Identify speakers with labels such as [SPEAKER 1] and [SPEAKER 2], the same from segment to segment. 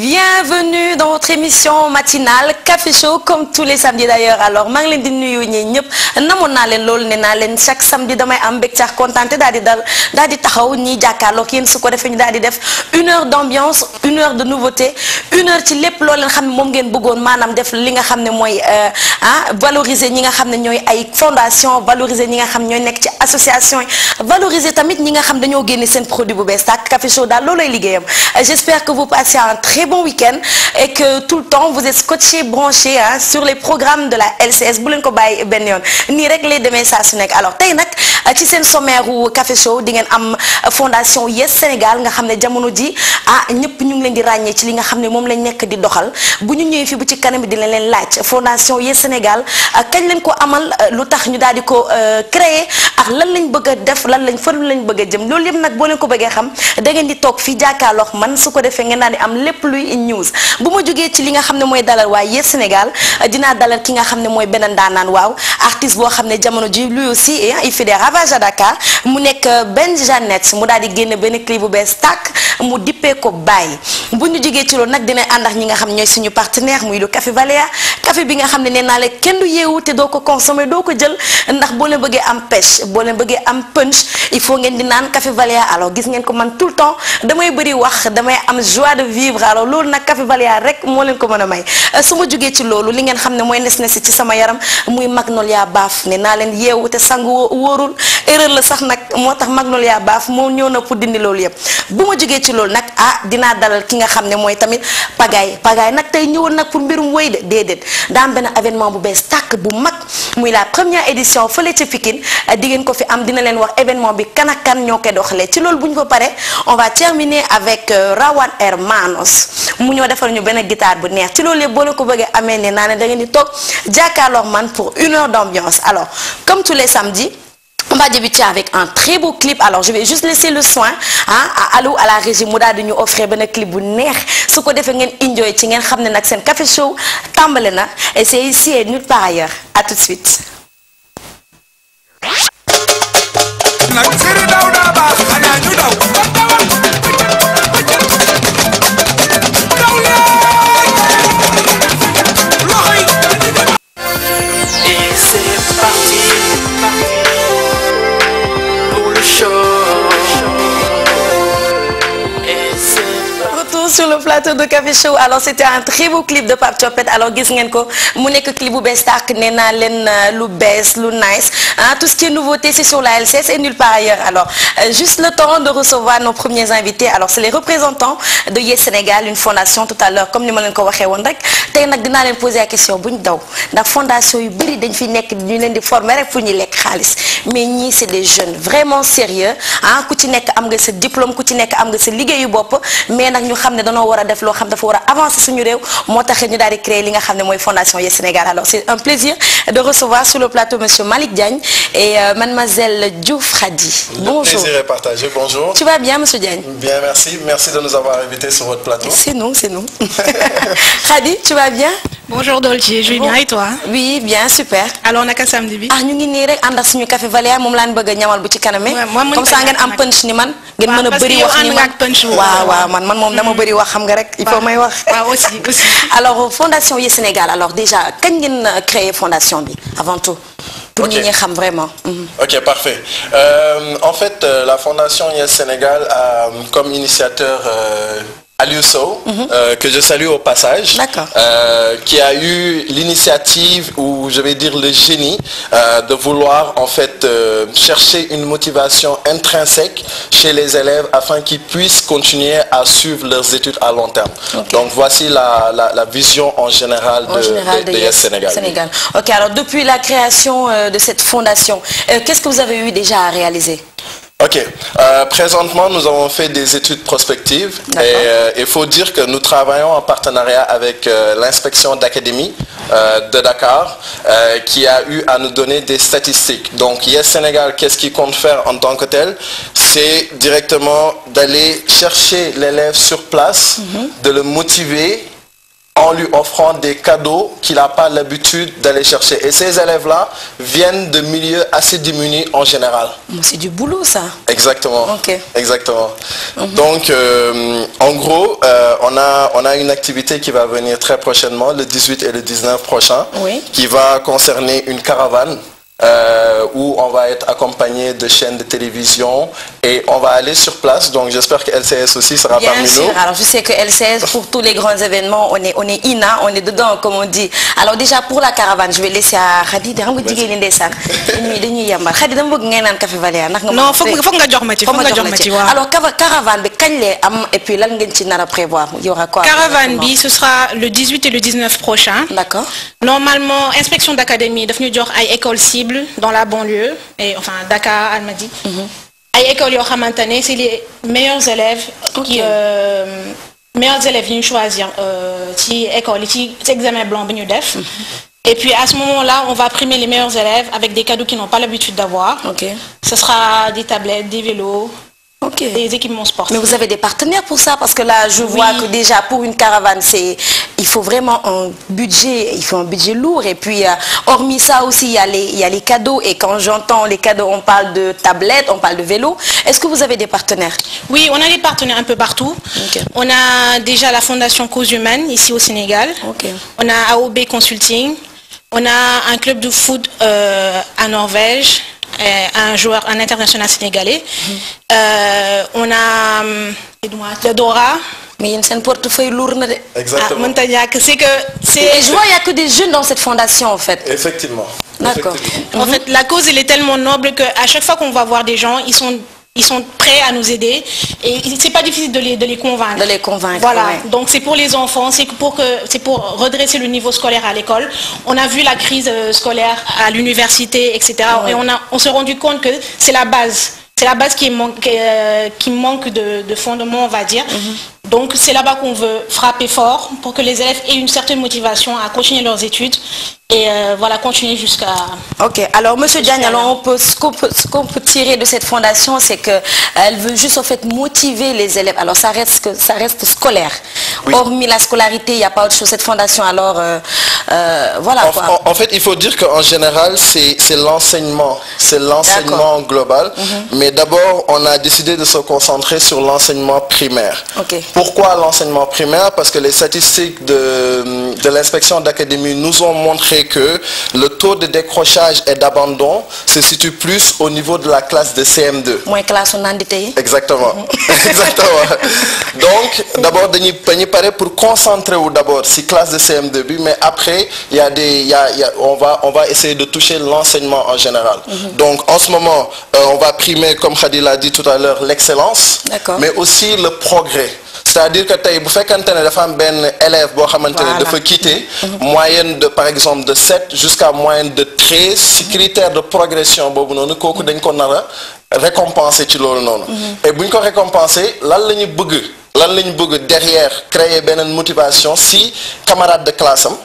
[SPEAKER 1] Bienvenue dans votre émission matinale Café Show comme tous les samedis d'ailleurs. Alors maa ngi leen di nuyu ñi ñëpp namoon naa leen loolu nee naa leen chaque samedi damay am mbégte ak kontaante daal di taxaw ñi jàkkaarloog yéen su ko defee ñu daal di def 1 heure d'ambiance 1 heure de nouveauté 1 heure ci lépp loolu leen xam ne moom ngeen bëggoon maanaam def li nga xam ne mooy valoriser ñi nga xam ne ñooy ay fondation valoriser ñi nga xam ñooy nekk ci association yi valoriser tamit ñi nga xam dañoo génne seen produit bu bees tàkk Café Show daal loolay liggéeyam. J'espère que vous passez un très bon week-end et que tout le temps vous êtes scotché branché sur les programmes de la LCS bu leen ko bàyyi benn yoon nii rek lay demee saa su nekk. Alors tey nag ci seen sommaire wu Café Show di ngeen am fondation Yes Sénégal nga xam ne jamono ji ñëpp ñu ngi leen di ràññee ci li nga xam ne moom lañ nekk di doxal bu ñu ñëwee fii bu ci kanam di leen laaj fondation Yes Sénégal kañ lañ ko amal lu tax ñu daal di ko créer ak lan lañ bëgg a def lan lañ bëgg a jëm loolu yëpp nag boo leen ko bëggee xam da ngeen di toog fii jàkkaarloog man su ko defee ngeen daal di am lépp luy news bu ma jógee ci li nga xam ne mooy dalal waa Yes Sénégal dinaa dalal ki nga xam ne mooy beneen daanaan waaw artiste boo xam ne jamono ji lui aussi il fait des ravages à Dakar mu nekk Ben Jeannette mu daal di génn benn clip bu bees tàkk mu dippee ko Baye bu ñu jógee ci loolu nag dina ànd ak ñi nga xam ñooy suñu partenaire muy lu Café Valéa café bi nga xam ne nee naa la kenn du yeewu te doo ko consommer doo ko jël ndax boo leen bëggee am pêche boo leen bëggee am punch il faut ngeen di naan Café Valéa. Alors gis ngeen ko man tout le temps damay bëri wax damay am joie de vivre alors loolu nag Café Valéa rek moo leen ko mën a may su ma jógee ci loolu li ngeen xam ne mooy nes ci sama yaram muy Magnolia baaf ne naa leen yeewu te sangu wóorul erreur la sax nag moo tax Magnolia baaf moo ñëw na pour dindi loolu yëpp bu ma jógee ci loolu nag dinaa dalal ki nga xam ne mooy tamit Pagaye nag tey ñëwoon nag pour mbirum woy de déedéet daa am benn événement bu bees tàkk bu mag muy la première édition fële ca Pikine di ngeen ko fi am dina leen wax événement bi kan ak kan ñoo koy doxalee ci loolu bu ñu ko paree on va terminer avec Rawan Hermanos mu ñoo defal ñu benn guitare bu neex ci loolu yëpp boo leen ko bëggee amee ne naa ne da ngeen di toog jàkkaarloog man pour 1 heure d'ambiance. Alors comme tous les samedis on va débuter avec un très beau clip. Alors je vais juste laisser le soin à Alou à la régie mu daal di ñu offrir benn clip bu neex su ko defee ngeen enjoy ci ngeen xam ne nag seen Café Show tàmbale na et c'est ici et nulle part ailleurs. À tout de suite. Sur le plateau de Café Show. Alors c'était un très beau clip de Pape Thiopet. Alors gis ngeen ko mu nekk clip bu bees tàkk nee naa leen lu bees lu nice tout ce qui est nouveauté c'est sur la LCS et nulle part ailleurs. Alors juste le temps de recevoir nos premiers invités. Alors c'est les représentants de Yes Sénégal, une fondation tout à l'heure comme ni ma leen ko waxee woon rek tey nag dinaa leen poser la question bu ñu daw ndax fondation yu bëri dañ fi nekk ñu leen di former rek pour ñu lekk xaalis mais ñii c'est des jeunes vraiment sérieux ku ci nekk am nga sa diplôme ku ci nekk am nga sa liggéeyu bopp mais nag ñu xam ne danoo war a def loo xam dafa war a avancer suñu réew moo tax ñu daal di créer li nga xam ne mooy fondation Yes Sénégal. Alors c'est un plaisir de recevoir sur le plateau monsieur Malick Diagne et mademoiselle Diouf Khady. Bonjour.
[SPEAKER 2] Le plaisir est partagé. Bonjour.
[SPEAKER 1] Tu vas bien monsieur Diagne?
[SPEAKER 2] Bien, merci. Merci de nous avoir invités sur votre plateau.
[SPEAKER 1] C'est nous. Khady, tu vas bien?
[SPEAKER 3] Bonjour Dolce, je vais bien et toi?
[SPEAKER 1] Oui, bien, super.
[SPEAKER 3] Alors naka samedi bi?
[SPEAKER 1] ñu ngi nii rek ànd ak suñu Café Valéa moom laan bëgg a ñamal bu ci kaname. Comme ça ngeen am punch ni man. ngeen mën a bëri wax ni man. waaw man moom dama bëri wax xam nga rek il faut may wax.
[SPEAKER 3] waaw aussi.
[SPEAKER 1] Alors fondation Yes Sénégal alors déjà kañ ngeen créé fondation bi avant tout. pour ñi xam vraiment.
[SPEAKER 2] Ok, parfait. En fait la fondation Yes Sénégal a comme initiateur Aliou Sow, que je salue au passage, qui a eu l'initiative ou je vais dire le génie de vouloir en fait chercher une motivation intrinsèque chez les élèves afin qu'ils puissent continuer à suivre leurs études à long terme. Donc voici la vision en général de Yes Sénégal.
[SPEAKER 1] Ok, alors depuis la création de cette fondation, qu'est-ce que vous avez eu déjà à réaliser?
[SPEAKER 2] Ok, présentement nous avons fait des études prospectives et il faut dire que nous travaillons en partenariat avec l'inspection d'académie de Dakar qui a eu à nous donner des statistiques. Donc Yes Sénégal, qu'est-ce qu'il compte faire en tant que tel? C'est directement d'aller chercher l'élève sur place, de le motiver en lui offrant des cadeaux qu'il n'a pas l'habitude d'aller chercher. Et ces élèves-là viennent de milieux assez démunis en général.
[SPEAKER 1] C'est du boulot, ça.
[SPEAKER 2] Exactement. Okay. Exactement. Donc, en gros, on a une activité qui va venir très prochainement, le 18 et le 19 prochain, qui va concerner une caravane. Où on va être accompagné de chaînes de télévision et on va aller sur place, donc j'espère que LCS aussi sera parmi nous.
[SPEAKER 1] Bien sûr, alors je sais que LCS pour tous les grands événements on est INA, on est dedans comme on dit. Alors déjà pour la caravane, je vais laisser à Khady de xam nga jigéen ñi ndeysaan dañuy yambal Khady dama bëgg ngay naan café Valéa ndax nga
[SPEAKER 3] non foog nga jox ma ci waaw.
[SPEAKER 1] Alors caravane bi kañ lay am et puis lan ngeen ci nar a prévoir, il y aura quoi?
[SPEAKER 3] Caravane bi ce sera le 18 et le 19 prochain.
[SPEAKER 1] D'accord.
[SPEAKER 3] Normalement inspection d'académie daf ñu jox ay écoles cibles dans la banlieue et enfin Dakar, Almadies. ay écoles yoo xamante ne c'est les meilleurs élèves qui meilleurs élèves yi ñu choisir ci école yi ci examen blanc bi ñu def. Et puis à ce moment-là on va primer les meilleurs élèves avec des cadeaux qu'ils n'ont pas l'habitude d'avoir. Ce sera des tablettes, des vélos. Des équipements sportifs.
[SPEAKER 1] Mais vous avez des partenaires pour ça? Parce que là, je vois que déjà pour une caravane, il faut vraiment un budget, il faut un budget lourd. Et puis, hormis ça aussi, il y a les cadeaux. Et quand j'entends les cadeaux, on parle de tablettes, on parle de vélos. Est-ce que vous avez des partenaires?
[SPEAKER 3] Oui, on a des partenaires un peu partout. On a déjà la Fondation Cause Humaine, ici au Sénégal. On a AOB Consulting. On a un club de foot à Norvège. Un international sénégalais. On a le Dora.
[SPEAKER 1] Mais il y a un portefeuille lourd.
[SPEAKER 2] Exactement.
[SPEAKER 3] C'est que
[SPEAKER 1] et je vois il n'y a que des jeunes dans cette fondation en fait.
[SPEAKER 2] Effectivement.
[SPEAKER 1] D'accord.
[SPEAKER 3] En fait, la cause elle est tellement noble qu'à chaque fois qu'on va voir des gens, ils sont prêts à nous aider et c'est pas difficile de les convaincre.
[SPEAKER 1] De les convaincre.
[SPEAKER 3] Voilà. Donc c'est pour les enfants, c'est pour redresser le niveau scolaire à l'école. On a vu la crise scolaire à l'université, etc. Et on s'est rendu compte que c'est la base. C'est la base qui manque de fondement, on va dire. Donc c'est là-bas qu'on veut frapper fort pour que les élèves aient une certaine motivation à continuer leurs études et voilà, continuer jusqu'à...
[SPEAKER 1] Ok, alors Monsieur Diagne, alors ce qu'on peut tirer de cette fondation, c'est qu'elle veut juste en fait motiver les élèves. Alors ça reste scolaire. Hormis la scolarité, il n'y a pas autre chose. Cette fondation, alors voilà quoi.
[SPEAKER 2] En fait, il faut dire qu'en général, c'est l'enseignement. C'est l'enseignement global. Mais d'abord, on a décidé de se concentrer sur l'enseignement primaire. Pourquoi l'enseignement primaire? Parce que les statistiques de l'inspection d'académie nous ont montré que le taux de décrochage et d'abandon se situe plus au niveau de la classe de CM2.
[SPEAKER 1] Moins classe on a détaillé.
[SPEAKER 2] Exactement. Exactement. Donc, d'abord, nous paraît pour concentrer d'abord ces classes de CM2, mais après, on va essayer de toucher l'enseignement en général. Donc, en ce moment, on va primer, comme Khady l'a dit tout à l'heure, l'excellence, mais aussi le progrès. C'est-à-dire que bu fekkante ne dafa am benn élève boo xamante ne dafa quitter moyenne de par exemple de 7 jusqu'à moyenne de 13 si critère de progression boobu noonu kooku dañ ko nar a récompenser ci loolu noonu. Et bu ñu ko récompenser lan la ñu bëgg derrière créer beneen motivation si camarade de classe am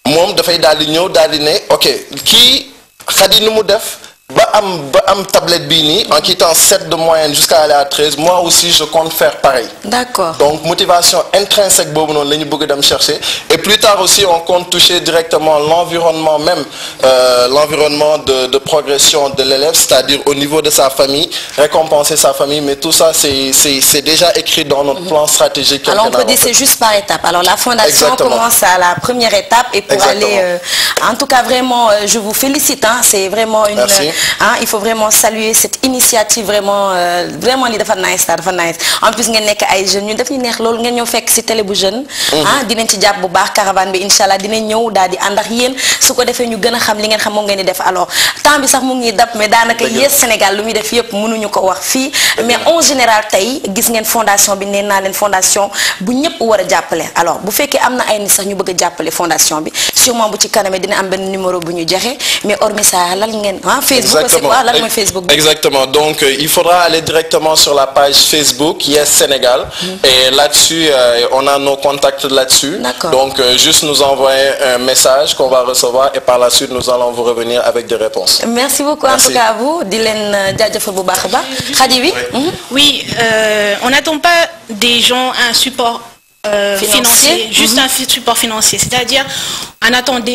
[SPEAKER 2] moom dafay daal di ñëw daal di ne ok kii Khady nu mu def ba am tablette bini en quittant 7 de moyenne jusqu'à aller à 13, moi aussi je compte faire pareil.
[SPEAKER 1] D'accord.
[SPEAKER 2] Donc motivation intrinsèque bobu non lañu bëgg dem chercher et plus tard aussi on compte toucher directement l'environnement même l'environnement de progression de l'élève, c'est-à-dire au niveau de sa famille, récompenser sa famille, mais tout ça c'est déjà écrit dans notre plan stratégique.
[SPEAKER 1] Alors on peut dire c'est juste par étape. Alors la fondation commence à la première étape et pour aller en tout cas vraiment je vous félicite hein, c'est vraiment une il faut vraiment saluer cette initiative vraiment vraiment li dafa nice en plus ngeen nek ay jeunes ñu def ñu neex loolu ngeen ñëw fekk ci télé bu jeune dinañ ci japp bu baax caravane bi inshallah dinañ ñëw daal di ànd ak yéen su ko defee ñu gëna xam li ngeen xam mo ngeen di def alors temps bi sax mu ngi dab mais daanaka Yes Sénégal lu muy def yépp mënuñu ko wax fii mais en général tey gis ngeen fondation bi nee naa leen fondation bu ñëpp war a jàppale alors bu fekkee am na ay nit sax ñu bëgg a jàppale fondation bi sûrement bu ci kaname dina am benn numéro bu ñu joxe mais hormis ça lan ngeen Facebook c'est quoi lan mooy Facebook bi
[SPEAKER 2] exactement donc il faudra aller directement sur la page Facebook Yes Sénégal et là-dessus on a nos contacts là-dessus donc juste nous envoyer un message qu'on va recevoir et par la suite nous allons vous revenir avec des réponses.
[SPEAKER 1] Merci beaucoup. Merci. En tout cas à vous di leen jaajëfal bu baax a baax Khady oui.
[SPEAKER 3] Oui on n'attend pas des gens un support financier, juste un support financier, c'est-à-dire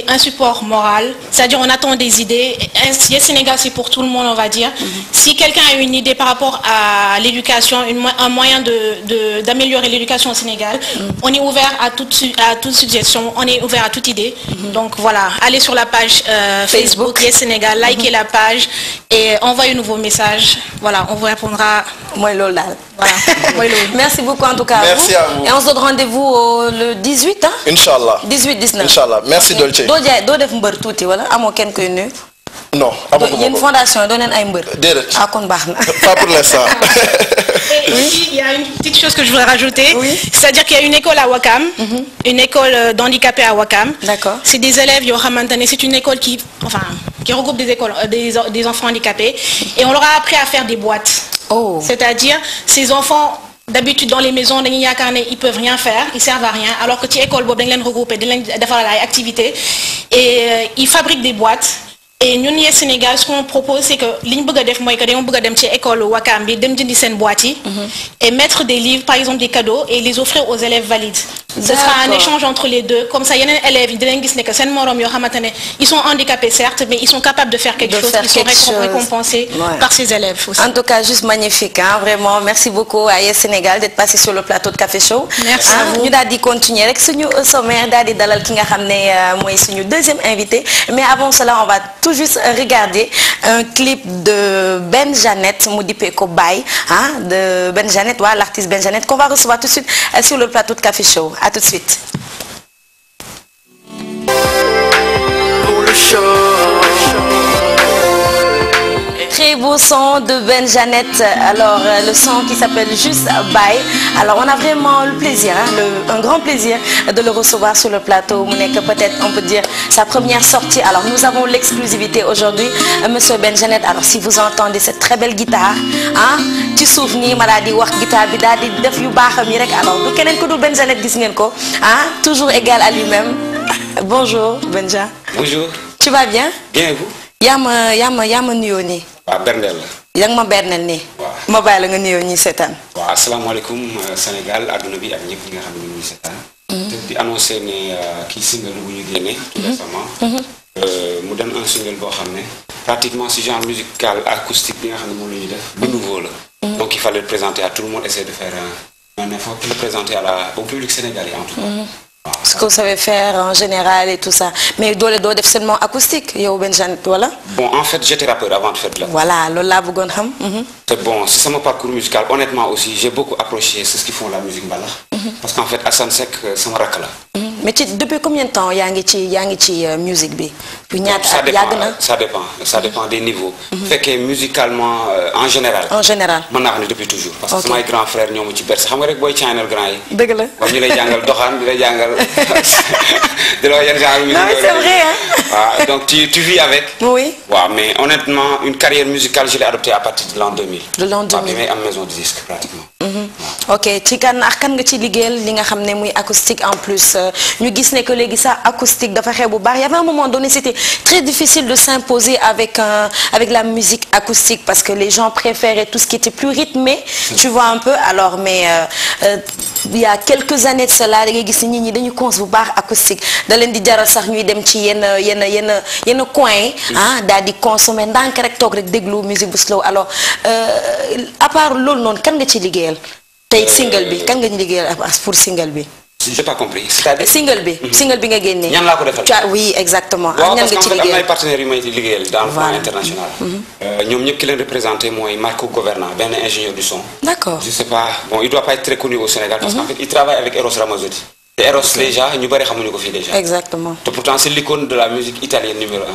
[SPEAKER 3] un support moral, c'est-à-dire on attend des idées. Yes Sénégal, c'est pour tout le monde, on va dire. Si quelqu'un a une idée par rapport à l'éducation, un moyen d'améliorer l'éducation au Sénégal, on est ouvert à toute suggestion, on est ouvert à toute idée. Donc voilà, allez sur la page Facebook Yes Sénégal, likez la page et envoyez-nous vos messages. Voilà, on vous répondra.
[SPEAKER 1] Voilà. Merci beaucoup en tout cas.
[SPEAKER 2] Merci à vous.
[SPEAKER 1] Et on se donne rendez-vous le 18, hein?
[SPEAKER 2] Inch'Allah.
[SPEAKER 1] 18-19.
[SPEAKER 2] Inch'Allah. Merci Dolce. Non.
[SPEAKER 1] Il y a une fondation,
[SPEAKER 2] pas pour l'instant.
[SPEAKER 3] Oui, il y a une petite chose que je voudrais rajouter. Oui. C'est-à-dire qu'il y a une école à Ouakam, une école d'handicapés à Ouakam.
[SPEAKER 1] D'accord.
[SPEAKER 3] C'est des élèves, c'est une école qui regroupe des enfants handicapés. Et on leur a appris à faire des boîtes. Oh. C'est-à-dire, ces enfants, d'habitude dans les maisons, ils peuvent rien faire, ils servent à rien. Alors que tu école, ils regroupent des activités. Et ils fabriquent des boîtes. Et nous, au Sénégal, ce qu'on propose, c'est que nous voulons faire école Ouakam, boîte et mettre des livres, par exemple des cadeaux, et les offrir aux élèves valides. Ce sera un échange entre les deux. Comme ça, il y a des élèves, ils sont handicapés certes, mais ils sont capables de faire quelque chose. Ils sont récompensés par ces élèves aussi.
[SPEAKER 1] En tout cas, juste magnifique, hein, vraiment. Merci beaucoup à Yes Sénégal d'être passé sur le plateau de Café Show.
[SPEAKER 3] Merci à vous.
[SPEAKER 1] Nous allons continuer avec ce sommaire deuxième invité. Mais avant cela, on va tout juste regarder un clip de Ben Janet, Moudipeko Bay, hein, de Ben Janet, l'artiste Ben Janet, qu'on va recevoir tout de suite sur le plateau de Café Show. A tout de suite.
[SPEAKER 4] Pour le show.
[SPEAKER 1] Très beau son de Ben Janet. Alors le son qui s'appelle Juste Bye. Alors on a vraiment le plaisir, hein, un grand plaisir de le recevoir sur le plateau. Peut-être on peut dire sa première sortie. Alors nous avons l'exclusivité aujourd'hui, Monsieur Ben Janet. Alors si vous entendez cette très belle guitare, hein, tu souvenir maladie wax guitare bi dal di def yu baxam yi rek. Alors du kenen ko dul Ben Janet gis ngeen ko, hein, toujours égal à lui-même. Bonjour Benja.
[SPEAKER 5] Bonjour.
[SPEAKER 1] Tu vas bien?
[SPEAKER 5] Bien et vous?
[SPEAKER 1] Yama nuyoo nii.
[SPEAKER 5] Waaw berndeel la.
[SPEAKER 1] Yaa ngi ma berneel nii.
[SPEAKER 5] Waaw
[SPEAKER 1] ma bàyyi la nga nuyoo ñi seetaan.
[SPEAKER 5] Waaw asalaamaaleykum Sénégal àdduna bi ak ñëpp ñi nga xam ne ñu ngi seetaan. te di annoncé ne kii single bu ñu génnee. tout récemment. mu doon un single boo xam ne pratiquement ce genre musical acoustique bi nga xam ne moom la ñuy def. bu nouveau la. Donc il fallait le présenter à tout le monde, essayer de faire un effort pour le présenter au public sénégalais en tout cas.
[SPEAKER 1] Ce que vous savez faire en général et tout ça. Mais doit être seulement acoustique, yo Ben Janet, voilà.
[SPEAKER 5] Bon, en fait, j'étais rappeur avant de faire de la.
[SPEAKER 1] Voilà, Lola Bougonham.
[SPEAKER 5] C'est bon, c'est ça mon parcours musical. Honnêtement aussi, j'ai beaucoup approché ce qu'ils font la musique mbala. Parce qu'en fait, Assane Seck, c'est mon rakala.
[SPEAKER 1] Mais depuis combien de temps y a musique bi?
[SPEAKER 5] Ça dépend des niveaux. Fait que musicalement, en général.
[SPEAKER 1] En général.
[SPEAKER 5] Je depuis toujours. Parce que c'est mes grands frères, nous sommes bercé. Xam nga rek boy channel grand yi.
[SPEAKER 1] Deug la.
[SPEAKER 5] Ñu lay jangal doxane, di lay jangal.
[SPEAKER 1] Non, c'est vrai hein.
[SPEAKER 5] Donc tu vis avec.
[SPEAKER 1] Oui.
[SPEAKER 5] Ouais, mais honnêtement, une carrière musicale, je l'ai adoptée à partir de l'an 2000.
[SPEAKER 1] De l'an 2000.
[SPEAKER 5] À maison de disque pratiquement.
[SPEAKER 1] Ok, ci kan nga ci liggéeyal li nga xam ne muy acoustique en plus ñu gis ne que léegi ça acoustique dafa xew bu baax. Il y avait un moment donné c'était très difficile de s'imposer avec la musique acoustique parce que les gens préféraient tout ce qui était plus rythmé, tu vois un peu. Alors mais il y a quelques années de cela da ngay gis nit ñi dañu cons bu baax acoustique da leen di jaral sax ñuy dem ci yenn coin ah daal di consommer ndànk rek toog rek déglu musique bu slow. Alors à part loolu noonu kan nga ci liggéeyal tey single bi kan nga ñu liggéeyal pour single bi.
[SPEAKER 5] J'ai pas compris. C'est-à-dire
[SPEAKER 1] single bi nga génnee.
[SPEAKER 5] ñan laa ko defal.
[SPEAKER 1] Oui exactement.
[SPEAKER 5] Waaw parce que am na ay partenaires yu may liggéeyal dans le plan international. ñoom ñëpp ki leen représenté mooy Marco Governa benn ingénieur du son.
[SPEAKER 1] D'accord.
[SPEAKER 5] Je sais pas, bon il doit pas être très connu au Sénégal parce qu'en fait il travaille avec Eros Ramazzotti. Et Eros déjà ñu bari xamuñu ko fii déjà.
[SPEAKER 1] Exactement.
[SPEAKER 5] Et pourtant c'est l'icône de la musique italienne numéro 1.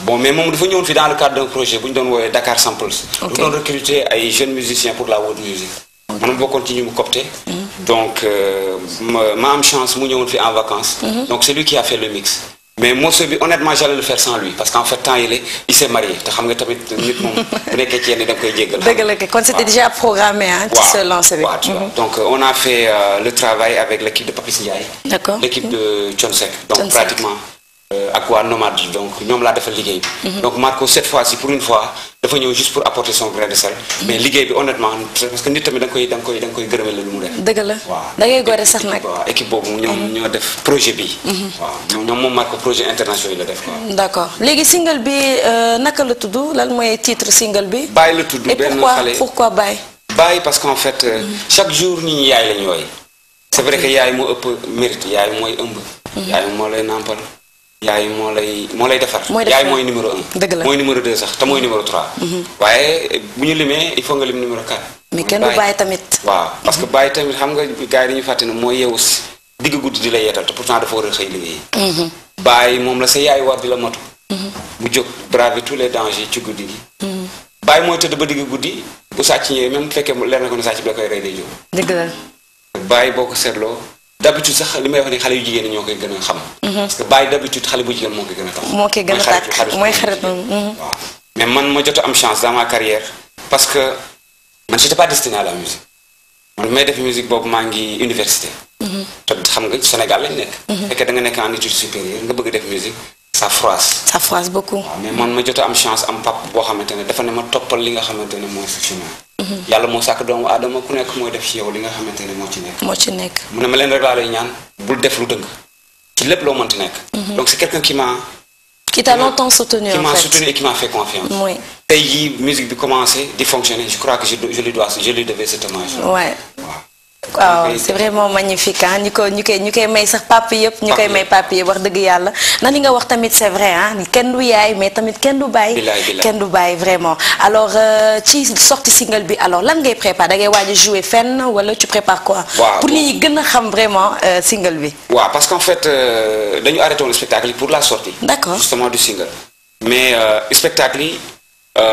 [SPEAKER 5] Bon mais moom dafa ñëwoon fi dans le cadre d'un projet bu ñu doon woowee Dakar Samples. Ñu doon recruter ay jeunes musiciens pour la world music. Man bokkoon ci ñu mu copté. Donc ma am chance mu ñëwoon fi en vacances. Donc c'est lui qui a fait le mix. Mais morceau bi honnêtement j'allais le faire sans lui parce qu'en fait temps il s'est marié te xam nga tamit nit moom bu nekkee ci yenn da nga koy jéggal.
[SPEAKER 1] Dëgg la kon c'était déjà programmé hein ci se lancer bi.
[SPEAKER 5] Donc on a fait le travail avec l'équipe de Papis Ndiaye.
[SPEAKER 1] D'accord.
[SPEAKER 5] L'équipe de Thione Seck. Donc pratiquement ak waa Nomade donc ñoom laa defal liggéey bi. donc Marco cette fois-ci pour une fois dafa ñëw juste pour apporter son grain de sel. mais liggéey bi honnêtement parce que nit tamit da nga koy gërëmale lu mu def.
[SPEAKER 1] dëgg la
[SPEAKER 5] waaw
[SPEAKER 1] da ngay gore sax nag.
[SPEAKER 5] waaw équipe boobu ñoom ñoo def projet bi. waaw ñoom moom Marco projet international yi la def waaw.
[SPEAKER 1] d'accord léegi single bi naka la tudd lan mooy titre single bi.
[SPEAKER 5] Baye la tudd benn xale
[SPEAKER 1] et pourquoi Baye.
[SPEAKER 5] Baye parce qu'en fait chaque jour nit ñi yaay la ñu wooye. c'est vrai que yaay moo ëpp mérite yaay mooy ëmb. yaay moo lay nàmpal. yaay moo lay defar. yaay mooy numéro 1.
[SPEAKER 1] dëgg la
[SPEAKER 5] mooy numéro 2 sax te mooy numéro 3. waaye bu ñu limee il faut nga lim numéro 4.
[SPEAKER 1] mais kenn du Baye tamit.
[SPEAKER 5] waaw parce que Baye tamit xam nga gars yi dañuy fàtte ne mooy yeewu si digg guddi di la yeetal te pourtant dafa war a xëy liggéey. Baye moom la sa yaay war di la motu. mu jóg braver tous les dangers ci guddi gi. Baye mooy tëdd ba digg guddi bu sàcc ñëwee même bu fekkee leer na ko ne sàcc bi la koy rey day jóg.
[SPEAKER 1] dëgg la.
[SPEAKER 5] Baye boo ko seetloo. d'habitude sax li may wax ni xale yu jigéen ñoo koy gën a xam. parce que Baye d'habitude xale bu jigéen moo koy gën a tax.
[SPEAKER 1] moo koy gën a tàkk mooy xarit
[SPEAKER 5] waaw mais man ma jot a am chance dans ma carrière parce que man j'étais pas destiné à la musique man may def musique boobu maa ngi université. te xam nga Sénégal lañ nekk. fekkee da nga nekk en études supérieures nga bëgg def musique ça froisse.
[SPEAKER 1] ça froisse beaucoup.
[SPEAKER 5] waaw mais man ma jot a am chance am pap boo xamante ne dafa ne ma toppal li nga xamante ne mooy sa chemin. yàlla moo sàkk doomu aadama ku nekk mooy def ci yow li nga xamante ne moo ci nekk.
[SPEAKER 1] moo ci nekk.
[SPEAKER 5] mu ne ma leen rek laa lay ñaan bul def lu dëng ci lépp loo mënti nekk. donc c'est quelqu'un
[SPEAKER 1] qui t'a longtemps soutenu en fait.
[SPEAKER 5] qui m'a soutenu et qui m'a fait confiance.
[SPEAKER 1] oui.
[SPEAKER 5] tey jii musique bi commencé di fonctionner je crois que je lui devais cet hommage.
[SPEAKER 1] ouais. waaw c'est vraiment magnifique ah ñu koy may sax papa yëpp ñu koy may papa yëpp wax dëgg yàlla na li nga wax tamit c'est vrai ah kenn du yaay mais tamit kenn du bàyyi kenn du bàyyi vraiment alors ci sortie single bi alors lan ngay préparer da ngay waaj a jouer fenn wala tu prépares quoi pour nit ñi gën a xam vraiment single bi
[SPEAKER 5] waaw parce qu'en fait dañu arrêté woon spectacle yi pour la sortie
[SPEAKER 1] d'accord justement
[SPEAKER 5] du single mais spectacle yi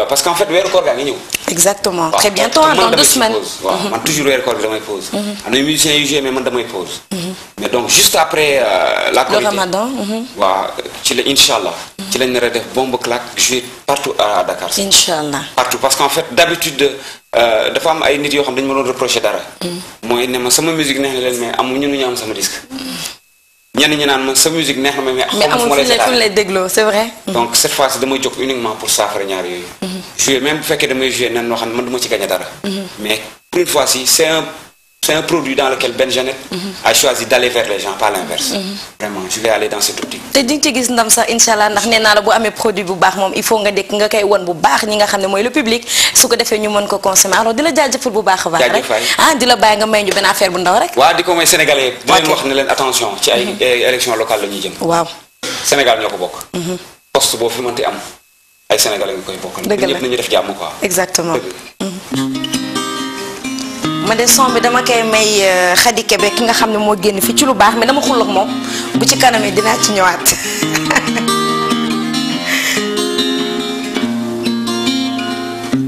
[SPEAKER 5] parce qu'en fait weeru koor gaa ngi ñëw.
[SPEAKER 1] exactement très bientôt dans 2 semaines.
[SPEAKER 5] waaw man toujours weeru koor bi damay pause. am na musiciens yu joué mais man damay pause. mais donc juste après la Korité.
[SPEAKER 1] le Ramadan.
[SPEAKER 5] waaw ci la Inch'Allah. ci lañ nar a def bombe claque jouer partout à Dakar.
[SPEAKER 1] Inch'Allah.
[SPEAKER 5] partout parce qu'en fait d'habitude dafa am ay nit yoo xam dañu ma doon reprocher dara. mooy ne ma sama musique neex na leen mais amuñu ñu am sama disque. ñenn ñi naan ma sa musique neex na mais
[SPEAKER 1] amul fu lay dégloo c'est vrai.
[SPEAKER 5] donc cette fois-ci damay jóg uniquement pour saafara ñaar yooyu. jouer même bu fekkee damay jouer nen loo xam ne man du ma ci gagner dara. mais pour une fois-ci c'est un produit dans lequel Ben Jeannette a choisi d'aller vers les gens pas l'inverse. vraiment je vais aller dans cette optique.
[SPEAKER 1] te di nga ci gis ndam sax Inch'Allah ndax nee naa la bu amee produit bu baax moom il faut nga dégg nga koy won bu baax ñi nga xam ne mooy le public su ko defee ñu mën ko consommer alors di la jaajëfal bu baax a baax rek ah di la bàyyi nga may ñu benn affaire bu ndaw rek.
[SPEAKER 5] waaw di ko may sénégalais di leen wax ne leen attention ci ay élections locales la ñuy jëm.
[SPEAKER 1] waaw
[SPEAKER 5] Sénégal ñoo ko bokk. poste boo fi mënti am ay sénégalais nga koy bokkal.
[SPEAKER 1] dëgg la
[SPEAKER 5] ñëpp nañu def jàmm quoi.
[SPEAKER 1] exactement. ma de son bi dama koy may Khady Kébé ki nga xam ne moo génn fii ci lu baax mais dama xuloo ak moom bu ci kanam yi dinaa ci ñëwaat.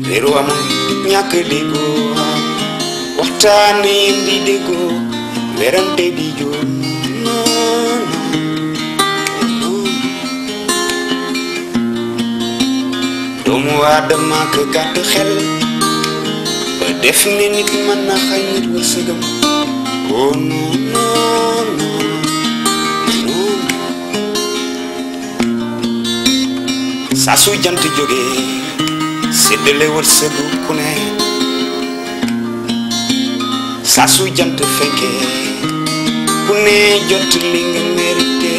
[SPEAKER 5] réeru amul ñàkk déggoo waxtaan yi di déggoo werante di joo doomu aadama ko gàtt xel ba def ne nit mën na xañ nit wërsëgam oh non non non saa su jant jógee séddale wërsëgu ku ne saa su jant fekkee ku ne jot li nga mérité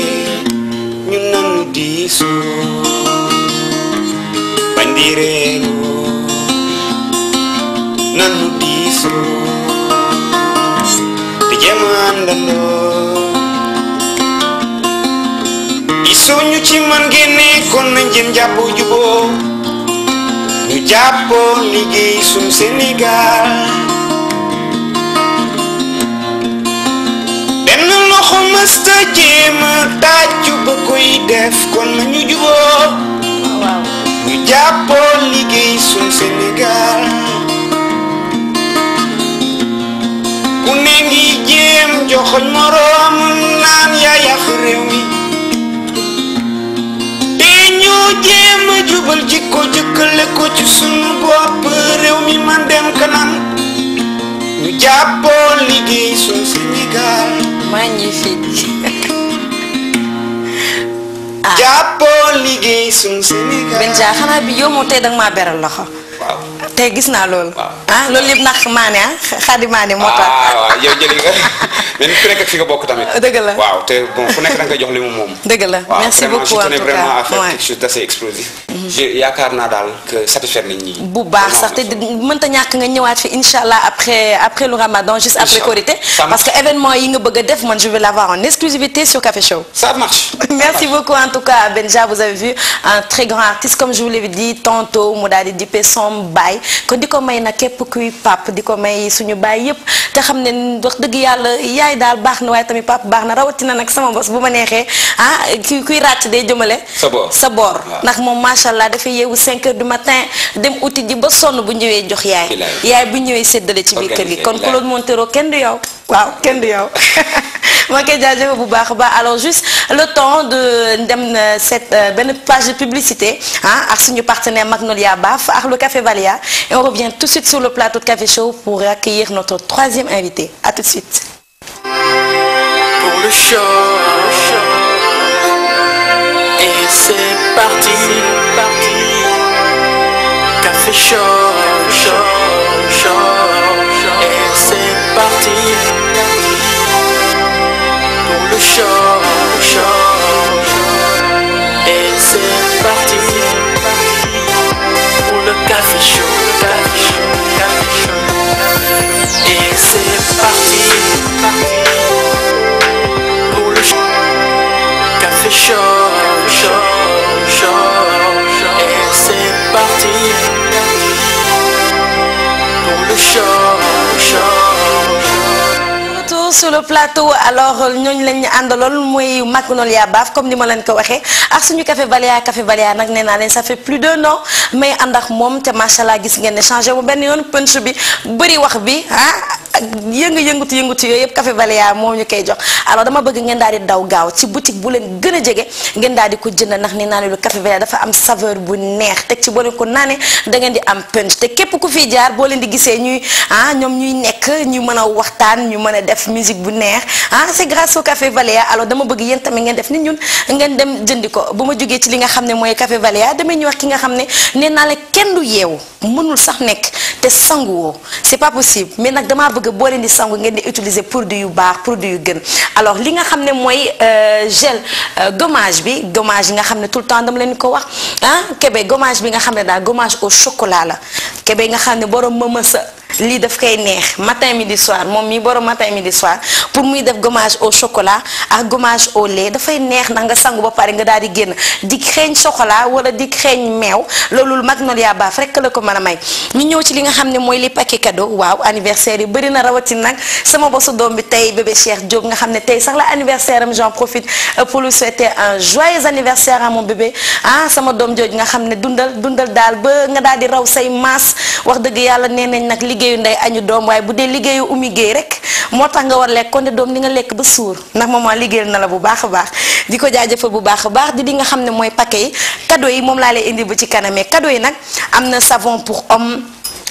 [SPEAKER 5] ñu nanu diisoo bandireeroo nanu diisoo te jéem a àndandoo gisoo ñu ci man génne kon nañ jëm jàppoo juboo ñu jàppoo liggéey suñ Sénégal benn loxo mësta jéem a tàccu ba koy def kon nañu juboo ñu jàppoo liggéey suñ Sénégal ku ne ngi jéem joxoñ moroom naan yaa yàq réew mi te ñoo jéem a jubal jikko jëkkale ko ci sunu bopp réew mi man dem kanam ñu jàppoo liggéey suñ Sénégal.
[SPEAKER 1] magnifique.
[SPEAKER 5] jàppoo liggéey suñu Sénégal.
[SPEAKER 1] Benja xanaa bi yow moom tey danga maa beral loxo.
[SPEAKER 5] waaw
[SPEAKER 1] tey gis naa loolu. loolu yëpp ndax maane Xadi maane moo tax.
[SPEAKER 5] waaw yow jëli nga mais ku nekk ak fi nga bokk tamit.
[SPEAKER 1] dëgg la
[SPEAKER 5] waaw te bon ku nekk da nga koy jox li mu moom.
[SPEAKER 1] dëgg la merci beaucoup en tout cas
[SPEAKER 5] vraiment à faire quelque chose d'assez explosif. yaakaar naa daal que satisfaire nañ ñi.
[SPEAKER 1] bu baax sax te mënta ñàkk nga ñëwaat fi incha allah après le Ramadan juste après Korité. parce que événement yi nga bëgg a def man je vais l'avoir en exclusivité sur Café Show.
[SPEAKER 5] ça marche.
[SPEAKER 1] merci beaucoup en tout cas Benja vous avez vu un très grand artiste comme je vous l'avais dit tantôt mu daal di dippe son baay kon di ko may na képp kuy pap di ko may suñu baay yëpp te xam ne wax dëgg yàlla yaay daal baax na waaye tamit pap baax na rawatina nag sama bos bu ma neexee kuy ràcc day jëmale sa boor ndax moom macha allah dafay yeewu 5 heures du matin dem uti ji ba sonn bu ñëwee jox yaay bu ñëwee séddale ci biir kër gi kon Claude Montero kenn du yow waaw kenn du yow ma koy jaajëfal bu baax a baax alors juste le temps de dem cette benn page de publicité ak suñu partenaire Magnolia Baf ak le Café Valia et on revient tout de suite sur le plateau de Café Show pour accueillir notre troisième invité. À tout de suite.
[SPEAKER 4] Pour le show et c'est parti. Café Show et c'est parti. Pour le show et c'est parti. Pour le Café Show. Et c'est parti pour le Café Show. Et c'est parti pour le show.
[SPEAKER 1] Sur le plateau alors ñooñu lañ ñu àndaloon muy Magnolia Baf comme ni ma leen ko waxee ak suñu Café Valia nag nee naa leen ça fait plus d'1 an mais ànd ak moom te macha allah gis ngeen ne changé bu benn yoon punch bi bëri wax bi yëngatu yooyu yëpp Café Valia moo ñu koy jox alors dama bëgg ngeen daal di daw gaaw ci boutique bu leen gën a jege ngeen daal di ko jënd ndax nee naa ne lu Café Valia dafa am saveur bu neex teg ci boo leen ko naanee da ngeen di am punch te képp ku fi jaar boo leen di gisee ñuy ñoom ñuy nekk ñu mën a waxtaan ñu mën a def musique bu neex c'est grâce au Café Valia alors dama bëgg yéen tamit ngeen def ni ñun ngeen dem jëndi ko bu ma jógee ci li nga xam ne mooy Café Valia damay ñu wax ki nga xam ne nee naa la kenn du yeewu mënul sax nekk te sanguwoo c'est pas possible mais nag damaa bëgg boo leen di sangu ngeen di utiliser produit yu baax produit yu gën alors li nga xam ne mooy gel gommage bi gommage yi nga xam ne tout le temps dama leen ko wax Kébé gommage bi nga xam ne daal gommage au chocolat la Kébé nga xam ne borom mëma sa lii daf koy neex matin midi soir moom mii borom matin midi soir pour muy def gommage au chocolat ak gommage au lait dafay neex ndax nga sangu ba pare nga daal di génn di xeeñ chocolat wala di xeeñ meew loolu Magnolia Baf rek la ko mën a may ñu ñëw ci li nga xam ne mooy les paquets cadeaux waaw anniversaire yi bëri na rawatina nag sama bosu doom bi tey bébé Cheikh Diop nga xam ne tey sax la anniversaire am j'en profite pour lui souhaiter un joyeux anniversaire à mon bébé sama doom jooju nga xam ne dundal daal ba nga daal di raw say maas wax dëgg yàlla nee nañ nag liggéeyu ndey añu doom waaye bu dee liggéeyu Oumy Gueye rek moo tax nga war lekk kon de doom di nga lekk ba suur ndax maman liggéeyal na la bu baax a baax di ko jaajëfal bu baax a baax di nga xam ne mooy paquet yi cadeau yi moom laa lay indi bu ci kanamee cadeau yi nag am na savon pour homme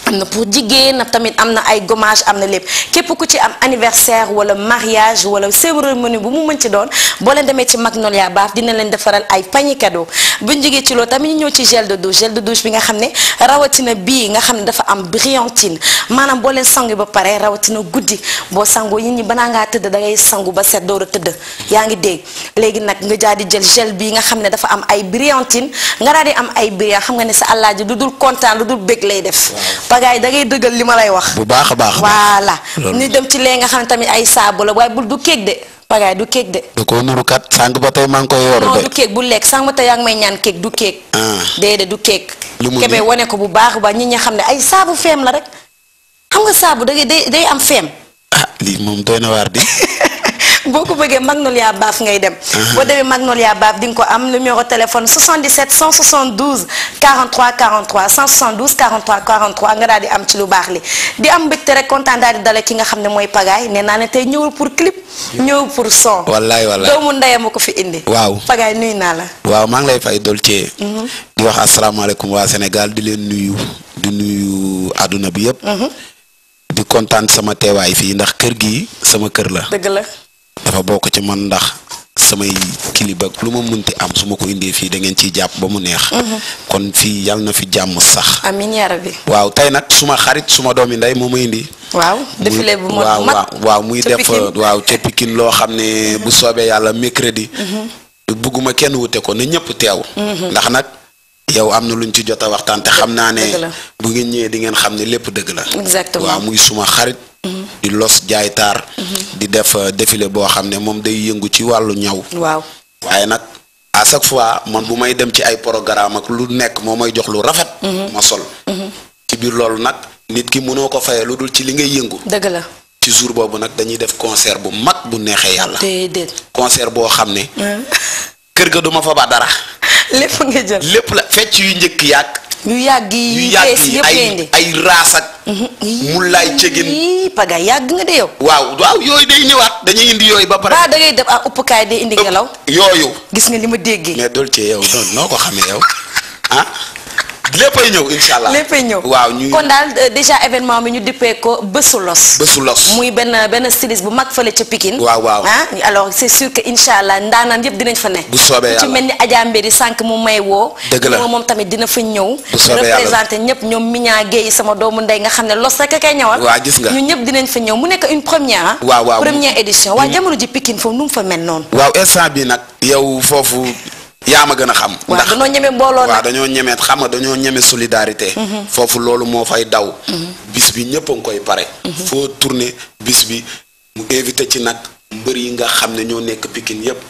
[SPEAKER 1] am na pour jigéen tamit am na ay gommage am na lépp képp ku ci am anniversaire wala mariage wala cérémonie bu mu mën ci doon boo leen demee ci Magnolia Baf dina leen defaral ay panier cadeau buñ jógee ci loolu tamit ñu ñëw ci gel de douche bi nga xam ne rawatina bii nga xam ne dafa am brillantine maanaam boo leen sangu ba pare rawatina guddi boo sangoo yit ñi banaa ngaa tëdd da ngay sangu ba set door a tëdd yaa ngi dégg léegi nag nga daal di jël gel bii nga xam ne dafa am ay brillantine nga daal di am ay brillant xam nga ne sa àllaaji lu dul kontaan lu dul bég lay def pagaay da ngay dëggal li ma lay wax
[SPEAKER 6] bu baax a baax
[SPEAKER 1] voilà ñu dem ci lee nga xam ne tamit ay saabu la waaye bul du kéeg de pagaay du kéeg de
[SPEAKER 6] da ko nuru kat sànq ba tey maa ngi koy yor de
[SPEAKER 1] non du kéeg bu lekk sànq ba tey yaa ngi may ñaan kéeg du kéeg déedéet du kéeg Kébé wane ko bu baax ba ñi xam ne ay saabu feem la rek xam nga saabu day am feem
[SPEAKER 6] lii moom doy na waar di
[SPEAKER 1] boo ko bëggee Magnolia Baf ngay dem boo demee Magnolia Baf di nga ko am numéro téléphone 77 172 43 43 172 43 43 nga daal di am ci lu baax li di am mbégte rek kontaan daal di dale ki nga xam ne mooy Pagaay nee naa ne tey ñëwul pour clip ñëw pour son
[SPEAKER 6] wallaay
[SPEAKER 1] doomu ndeyam ko fi indi
[SPEAKER 6] waaw
[SPEAKER 1] Pagaay nuyu naa la
[SPEAKER 6] waaw maa ngi lay fay Dolce di wax asalaamaaleykum waa Sénégal di leen nuyu àdduna bi yëpp di kontaan sama teewaay fii ndax kër gi sama kër la
[SPEAKER 1] dëgg la
[SPEAKER 6] dafa bokk ci man ndax samay clip ak lu ma mënti am su ma ko indee fii da ngeen ciy jàpp ba mu neex. kon fii yàlla na fi jàmm sax.
[SPEAKER 1] amiin yaa rabbi.
[SPEAKER 6] waaw tey nag suma xarit suma doomi ndey moo ma indi.
[SPEAKER 1] waaw défilé bu mag
[SPEAKER 6] waaw muy def waaw ca Pikine loo xam ne bu soobee yàlla mercredi. bugguma kenn wute ko na ñëpp teew. ndax nag yow am na luñ ci jot a waxtaan te xam naa ne bu ngeen ñëwee di ngeen xam ne lépp dëgg la.
[SPEAKER 1] exactement
[SPEAKER 6] waaw muy suma xarit. di Los Jaay Taar. di def défilé boo xam ne moom day yëngu ci wàllu ñaw.
[SPEAKER 1] waaw
[SPEAKER 6] waaye nag à chaque fois man bu may dem ci ay programme ak lu nekk moo may jox lu rafet. ma sol. ci biir loolu nag nit ki mënoo ko fayee lu dul ci li ngay yëngu.
[SPEAKER 1] dëgg la.
[SPEAKER 6] ci jour boobu nag dañuy def concert bu mag bu neexee yàlla.
[SPEAKER 1] déedéet.
[SPEAKER 6] concert boo xam ne. kër ga duma fa ba dara.
[SPEAKER 1] lépp nga jël.
[SPEAKER 6] lépp la fecc yu njëkk yàgg.
[SPEAKER 1] yu yàgg yi
[SPEAKER 6] ay raas ak. mu laay cegin.
[SPEAKER 1] paga yàgg nga de yow.
[SPEAKER 6] waaw yooyu day ñëwaat dañuy indi yooyu ba pare.
[SPEAKER 1] ba da ngay def ak uppukaay day indi ngelaw.
[SPEAKER 6] yooyu.
[SPEAKER 1] gis nga li ma déggee.
[SPEAKER 6] mais Dolce yow noo ko xamee yow ah. léppay ñëw incha allah
[SPEAKER 1] léppay ñëw.
[SPEAKER 6] waaw ñu
[SPEAKER 1] kon daal déjà événement bi ñu dippee ko Bésu Los.
[SPEAKER 6] Bésu Los
[SPEAKER 1] muy benn styliste bu mag fële ca Pikine.
[SPEAKER 6] waaw
[SPEAKER 1] ah alors c'est sûr que incha allah ndaanaan yëpp dinañ fa ne.
[SPEAKER 6] bu soobee yàlla
[SPEAKER 1] ci mel ni Adja Mbéri sànq mu may woo.
[SPEAKER 6] dëgg la
[SPEAKER 1] moom tamit dina fa ñëw.
[SPEAKER 6] bu soobee yàlla
[SPEAKER 1] représenté ñëpp ñoom Miña Guèye sama doomu ndey nga xam ne Los rek a koy ñëwal.
[SPEAKER 6] waaw gis nga
[SPEAKER 1] ñu ñëpp dinañ fa ñëw mu nekk une première ah.
[SPEAKER 6] waaw
[SPEAKER 1] première édition waaw jamono ji Pikine foofu nu mu fa mel noonu.
[SPEAKER 6] waaw instant bi nag yow foofu. yaa ma gën a xam.
[SPEAKER 1] ndax dañoo ñeme mbooloo
[SPEAKER 6] waaw dañoo ñeme xam nga dañoo ñeme solidarité. foofu loolu moo fay daw. bis bi ñëpp a ngi koy pare. foo tourné bis bi mu invité ci nag mbër yi nga xam ne ñoo nekk Pikine yëpp.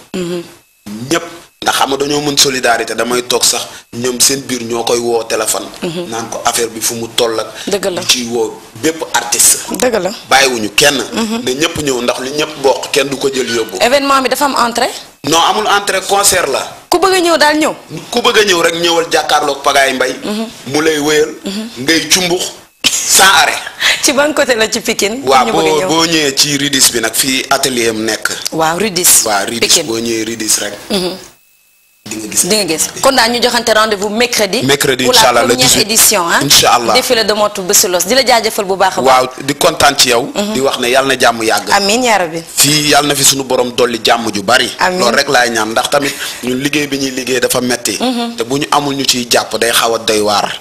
[SPEAKER 6] ñëpp ndax xam nga dañoo mën solidarité damay toog sax ñoom seen biir ñoo koy woo téléphone. naan ko affaire bi fu mu toll ak.
[SPEAKER 1] dëgg la
[SPEAKER 6] ci woo bépp artiste.
[SPEAKER 1] dëgg la
[SPEAKER 6] bàyyiwuñu kenn. ne ñëpp ñëw ndax lu ñëpp bokk kenn du ko jël yóbbu.
[SPEAKER 1] événement bi dafa am entrée.
[SPEAKER 6] non amul entrée concert la.
[SPEAKER 1] ku bëgg a ñëw daal ñëw.
[SPEAKER 6] ku bëgg a ñëw rek ñëwal jàkkaarloog Pagaay Mbay. mu lay wéyal. ngay cumbux sans arrêt.
[SPEAKER 1] ci ban côté la ci Pikine.
[SPEAKER 6] waaw boo ñëwee ci Ridis bi nag fii atelier am nekk.
[SPEAKER 1] waaw Ridis.
[SPEAKER 6] waaw Ridis boo ñëwee Ridis rek. di nga gis
[SPEAKER 1] kon daal ñu joxante rendez-vous mercredi.
[SPEAKER 6] incha allah
[SPEAKER 1] pour la première édition ah.
[SPEAKER 6] incha allah
[SPEAKER 1] défilé de mode Bésu Los di la jaajëfal bu baax a baax.
[SPEAKER 6] waaw di kontaan ci yow. di wax ne yàlla na jàmm yàgg.
[SPEAKER 1] amiin yaa rabbi.
[SPEAKER 6] fii yàlla na fi suñu borom dolli jàmm ju bari.
[SPEAKER 1] amiin
[SPEAKER 6] loolu rek laay ñaan ndax tamit ñun liggéey bi ñuy liggéey dafa metti te bu ñu amul ñu ciy jàpp day xaw a doy waar.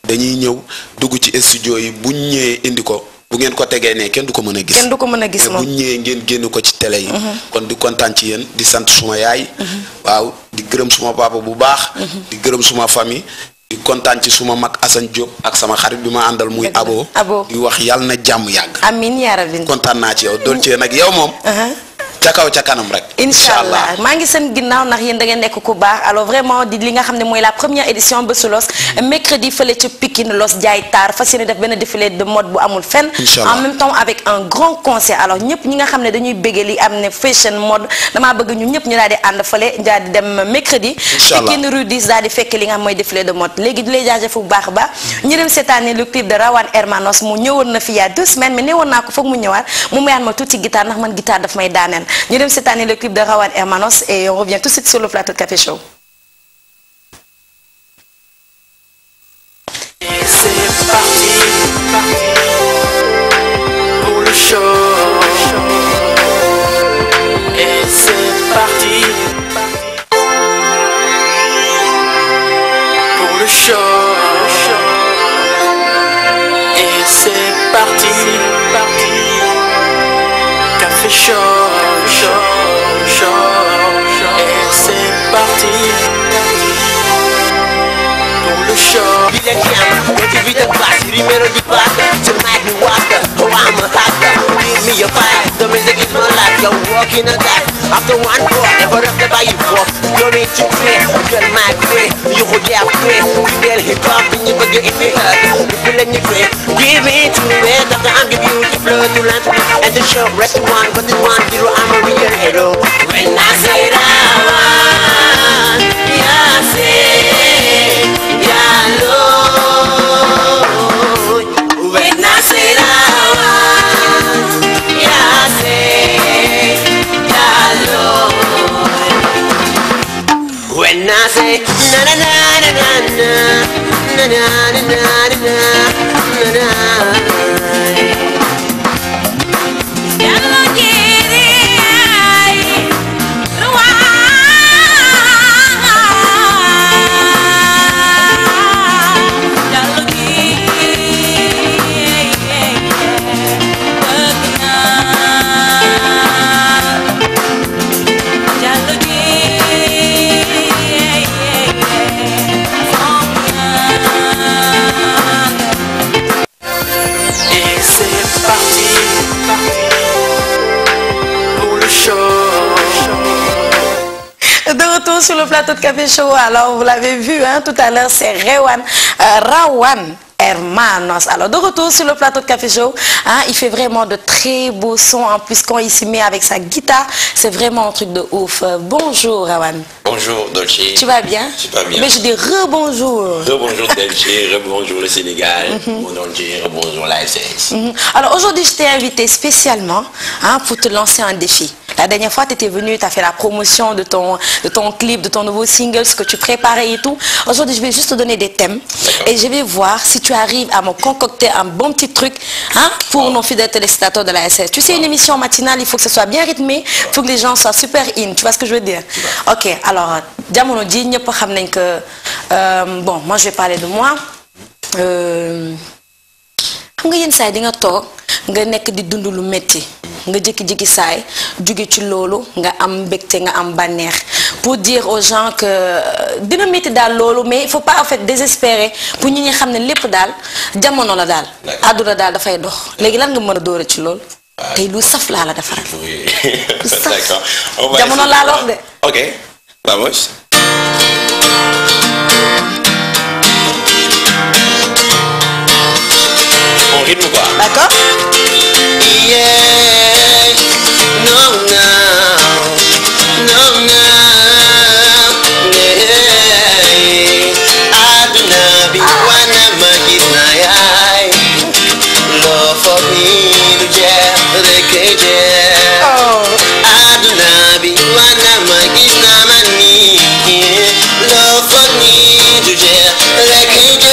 [SPEAKER 6] dañuy ñëw dugg ci studio yi bu ñu ñëwee indi ko. bu ngeen ko tegee ne kenn du ko mën a gis.
[SPEAKER 1] kenn du ko mën a gis moom
[SPEAKER 6] bu ñëwee ngeen génn ko ci télé yi. kon di kontaan ci yéen di sant suma yaay. waaw di gërëm suma papa bu baax. di gërëm suma famille. di kontaan ci suma mag Assane Diop ak sama xarit bi ma àndal muy abo di wax yàlla na jàmm yàgg.
[SPEAKER 1] amiin yaa rabbi.
[SPEAKER 6] kontaan naa ci yow Dolce nag yow moom. ca kaw ca kanam rek.
[SPEAKER 1] incha allah maa ngi seen ginnaaw ndax yéen da ngeen nekk ku baax alors vraiment di li nga xam ne mooy la première édition Bésu Los mercredi fële ca Pikine Los Jaay Taar fas yéene def benn défilé de mode bu amul fenn. en même temps avec un grand concert alors ñëpp ñi nga xam ne dañuy béggee li am ne fashion mode damaa bëgg ñu ñëpp ñu daal di ànd fële daal di dem mercredi. Pikine rue 10 daal di fekk li nga xam mooy défilé de mode léegi di lay jaajëfal bu baax a baax ñu dem seetaani le clip de Rawane Hermanos mu ñëwoon na fi il y a 2 semaines mais newoon naa ko foog mu ñëwaat mu mayaat ma tuuti guitare ndax man guitare daf may daaneel ñu dem cette année le clip de Rawane Hermanos et on revient tout de suite sur le plateau de Café Show.
[SPEAKER 4] Et c'est parti pour le show. Et c'est parti pour le show. Et c'est parti Café Show. Et c'est parti pour le show.
[SPEAKER 7] Motivated by the melody backer to make me walker. Oh, I'm a hacker. Give me a fire. The music is my life. You're walking a dark. After one door, never after by you walk. You're in to play. Girl, my way. You would have play. You get hip hop and you forget if you hurt. You feel any way. Give it to me. After I'm giving you the flow to land. And the show, rest one, but this 1-0, I'm a real hero. When I say that, yeah, say, yeah, Lord. When I say that, yeah, say, yeah, Lord. When I say na na na na na na na na na na na. Yalla giri ay, ruwa
[SPEAKER 1] sur le plateau de Café Show. Alors, vous l'avez vu, hein, tout à l'heure, c'est Rawan Hermanos. Alors, de retour sur le plateau de Café Show, hein, il fait vraiment de très beaux sons. En plus, quand il s'y met avec sa guitare, c'est vraiment un truc de ouf. Bonjour, Rawan.
[SPEAKER 8] Bonjour, Dolce.
[SPEAKER 1] Tu vas bien?
[SPEAKER 8] Super bien.
[SPEAKER 1] Mais je dis re-bonjour.
[SPEAKER 8] Re-bonjour, Dolce. Re-bonjour, le Sénégal. Mon Dolce. Re-bonjour, la SS.
[SPEAKER 1] Alors, aujourd'hui, je t'ai invité spécialement, hein, pour te lancer un défi. La dernière fois, tu étais venu, tu as fait la promotion de ton clip, de ton nouveau single, ce que tu préparais et tout. Aujourd'hui, je vais juste te donner des thèmes et je vais voir si tu arrives à me concocter un bon petit truc, hein, pour nos fidèles téléspectateurs de la SS. Tu sais, une émission matinale, il faut que ce soit bien rythmé, il faut que les gens soient super in. Tu vois ce que je veux dire? Ok, alors, jamono ji ñëpp xam nañ que, bon, moi je vais parler de moi. Xam nga yenn saa yi di nga toog nga nekk di dund lu metti nga jékki-jékki saay jóge ci loolu nga am mbégte nga am bànneex pour dire aux gens que dina metti daal loolu mais il faut pas en fait désespérer pour ñi xam ne lépp daal jamono la daal àdduna daal dafay dox léegi lan nga mën a dóore ci loolu tey lu saf laa la defaral lu saf jamono laa la wax de.
[SPEAKER 8] Ok, vamos. On rythme quoi?
[SPEAKER 1] D'accord?
[SPEAKER 7] Yeah, no, no, no, no, yeah. Aduna bi wana magina yai, love for me to jam the cage. Aduna bi wana magina mani, love for me to jam the cage.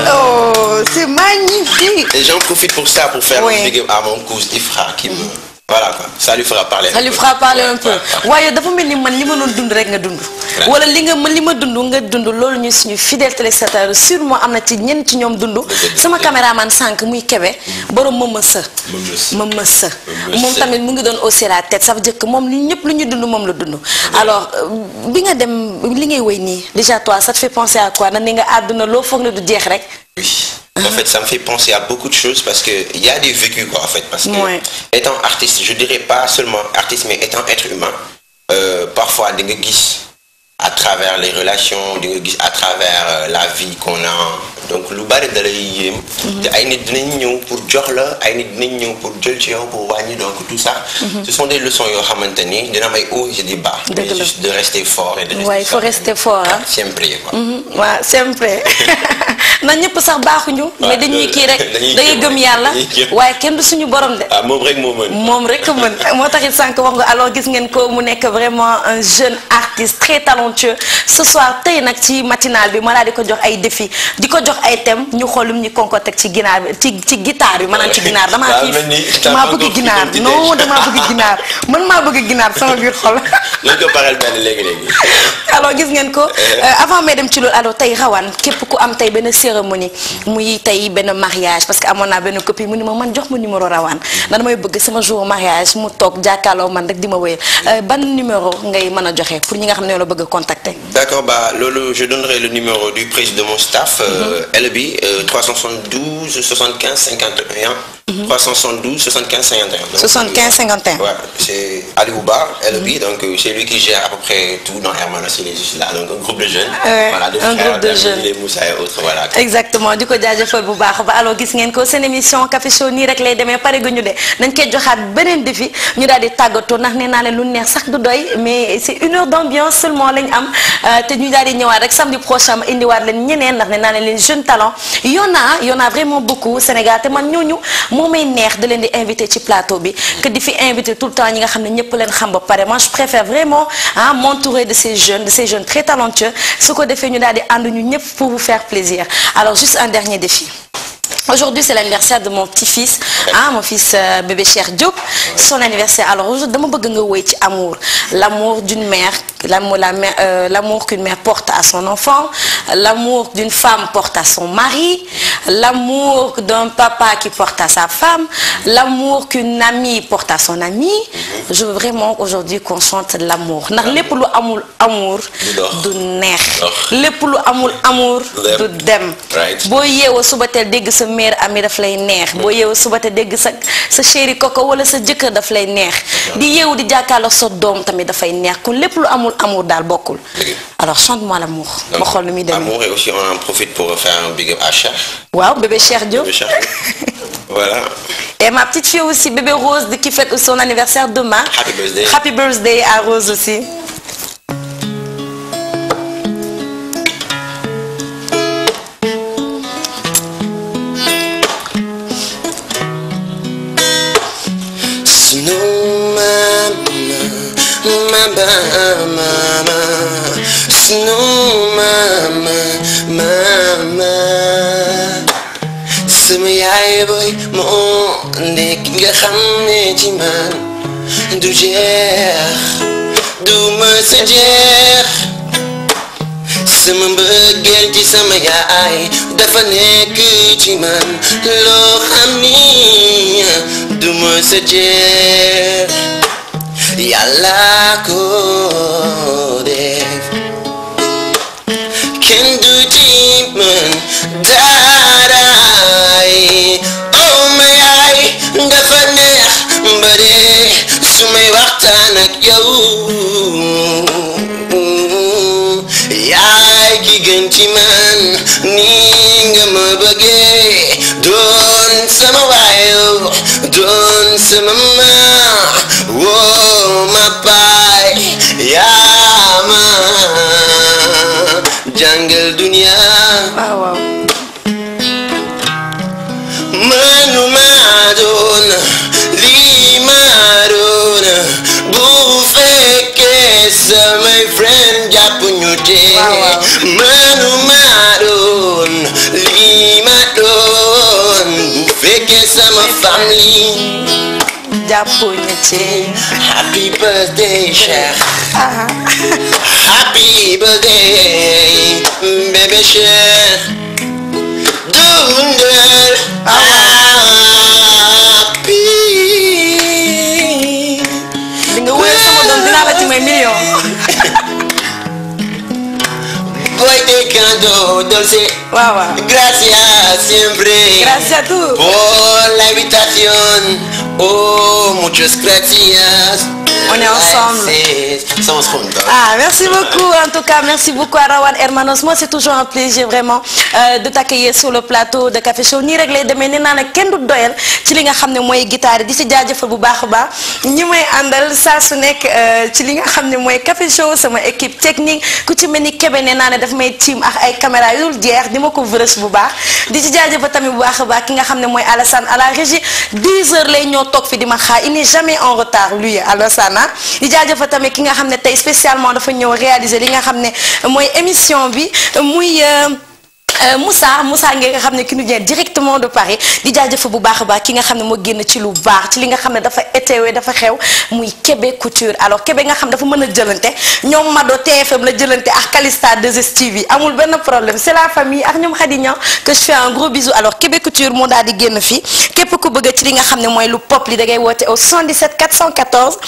[SPEAKER 1] Oh, c'est magnifique.
[SPEAKER 8] Et j'en profite pour ça, pour faire un big up à mon cousin Ifra qui me... Voilà quoi, ça lui fera parler.
[SPEAKER 1] Ça lui fera parler un peu. Ouais, dafa melni man li ma doon dund rek nga dund. Wala li ma dund nga dund loolu ñu suñu fidèle téléspectateur sûrement amna ci ñen ci ñom dund. Sama caméraman sank muy Kébé borom mama sa. Mama sa. Mom tamit mu ngi doon hausser la tête, ça veut dire que mom li ñëpp lu ñu dund mom la dund. Alors bi nga dem li ngay wëy ni déjà toi ça te fait penser à quoi? Na nga aduna lo fogg na du jeex rek.
[SPEAKER 8] Oui. En fait, ça me fait penser à beaucoup de choses parce qu'il y a des vécus quoi en fait. Parce que étant artiste, je dirais pas seulement artiste, mais étant être humain, parfois des guiches à travers les relations, des guiches à travers la vie qu'on a. Donc lu bari da lay yéem te ay nit dinañ ñëw pour jox la ay nit dinañ ñëw pour jël ci yow pour wàññi donc tout ça ce sont des leçons yoo xamante ni dina may haut et des bas mais juste de rester fort et de rester
[SPEAKER 1] il faut rester fort hein
[SPEAKER 8] sempre quoi
[SPEAKER 1] waaw sempre na ñëpp sax baaxuñu mais dañuy kii rek day gëm yàlla waaye kenn du suñu borom de
[SPEAKER 8] moom rek moo mën
[SPEAKER 1] moom rek mën moo taxit sànq wax nga alors gis ngeen ko mu nekk vraiment un jeune artiste très talentueux ce soir tey nag ci matinal bi ma laa di ko jox ay défi di ko jox ay thème ñu xoolum ñu konkotek ci ginaar ci guitare bi maanaam ci ginaar damaa bëgg ginaar non damaa bëgg ginaar man maa bëgg ginaar sama biir xol
[SPEAKER 8] lañ ko parel benn léegi
[SPEAKER 1] alors gis ngeen ko avant may dem ci loolu alors tey Rawane képp ku am tey benn cérémonie muy tey benn mariage parce que amoon naa benn copine mu ni ma man jox ma numéro Rawane da damay bëgg sama jour mariage mu toog jàkkaarloo man rek di ma wéyal ban numéro ngay mën a joxe pour ñi nga xam ne la bëgg a contacter.
[SPEAKER 8] D'accord, bah loolu je donnerai le numéro du président de mon staff LB 372 75 51 372 75 51
[SPEAKER 1] 75 51
[SPEAKER 8] ouais, c'est Aliou Ba LB donc c'est lui qui gère à peu près tout dans Hermanos, il est juste là donc un groupe de jeunes voilà de
[SPEAKER 1] un groupe de jeunes
[SPEAKER 8] les Moussa et autres voilà
[SPEAKER 1] exactement di ko jaajëfal bu baax ba alors gis ngeen ko seen émission Café Show nii rek lay demee pare guñu de dañ koy joxaat beneen défi ñu daal di tàggatoo ndax nee naa leen lu neex sax du doy mais c'est une heure d'ambiance seulement lañ lañ am te ñu daal di ñëwaat rek samedi prochain indiwaat leen ñeneen ndax ne naa leen jeune talent y en a vraiment beaucoup Sénégal te man ñooñu moo may neex de leen di invité ci plateau bi que di fi invité tout le temps ñi nga xam ne ñëpp leen xam ba pare moi je préfère vraiment m'entourer de ces jeunes très talentueux su ko defee ñu daal di ànd ñu ñëpp pour vous faire plaisir. Alors juste un dernier défi. Aujourd'hui, c'est l'anniversaire de mon petit-fils, mon fils bébé Cheikh Diop. Son anniversaire. Alors aujourd'hui, dama bëgg nga woy ci amour, l'amour d'une mère, l'amour qu'une mère porte à son enfant, l'amour d'une femme porte à son mari, l'amour d'un papa qui porte à sa femme, l'amour qu'une amie porte à son ami. Je veux vraiment aujourd'hui qu'on chante l'amour. Ndax lépp lu amul amour du neex. Lépp lu amul amour du dem. Boo yeewoo suba teel dégg sa mère ami daf lay neex. Boo yeewoo suba teel dégg sa chéri koko wala sa jëkkër daf lay neex. Di yeewu di jàkkaarloo sa doom tamit dafay neex. Kon lépp lu amul amour daal bokkul. Alors chante-moi l'amour. Ma xool lu muy dem.
[SPEAKER 8] Amour et aussi on en profite pour faire un big up à Cheikh.
[SPEAKER 1] Waaw bébé Cheikh Diop.
[SPEAKER 8] Voilà.
[SPEAKER 1] Et ma petite fille aussi, bébé Rose, qui fête son anniversaire demain.
[SPEAKER 8] Happy birthday.
[SPEAKER 1] Happy birthday à Rose aussi.
[SPEAKER 7] Snow mama, mama, snow mama. Sama yaay boy moo nekk nga xam ne ci man du jeex du mës a jeex sama mbëggeel ci sama yaay dafa nekk ci man loo xam ni du mës a jeex Yàlla ko def kenn du ci man dara oh ma yaay dafa neex mbëre su may waxtaan ak yow yaay ki gën ci man ni nga ma bëggee doon sama waayo doon sama ma woo ma baay yaa ma jàngal dunya manuma doon lii ma doon bu fekkee samay friend jàpp ñu tee manuma doon lii ma doon bu fekkee sama famille jàpp ñu tee happy birthday Cheikh happy birthday bébé Cheikh dundal happy
[SPEAKER 1] di nga wéy sama doom dinaa la ci may million
[SPEAKER 7] voy te canto dulce gracias siempre
[SPEAKER 1] gracias a tú
[SPEAKER 7] por la invitación oh muchas gracias
[SPEAKER 1] on est ensemble.
[SPEAKER 7] Somos juntos.
[SPEAKER 1] Merci beaucoup. En tout cas, merci beaucoup à Rawan Hermanos. Moi, c'est toujours un plaisir vraiment de t'accueillir sur le plateau de Café Show. Nii rek lay demee nee naa nag kenn du doyal ci li nga xam ne mooy guitare di si jaajëfal bu baax a baax ñi may àndal saa su nekk ci li nga xam ne mooy Café Show sama équipe technique ku ci mel ni Kébé nee naa ne daf may tiim ak ay caméra yu dul jeex di ma ko vërës bu baax di ci jaajëfal tamit bu baax a baax ki nga xam ne mooy Alassane à la régie 10 heures lay ñoo toog fi di ma xaar il n'est jamais en retard lui Alassane di jaajëfal tamit ki nga xam ne tey spécialement dafa ñëw réaliser li nga xam ne mooy émission bi muy Moussa nga xam ne ki ñu vient directement de Paris di jaajëfal bu baax a baax ki nga xam ne moo génn ci lu baax ci li nga xam ne dafa étewe dafa xew muy Kébé Couture alors Kébé nga xam dafa mën a jëlante ñoom Mado TFM la jëlante ak Calista 2STV amul benn problème c'est la famille ak ñoom Khady Niang que je fais un gros bisou alors Kébé Couture moo daal di génn fii képp ku bëgg ci li nga xam ne mooy lu pop li da ngay woote au 77 414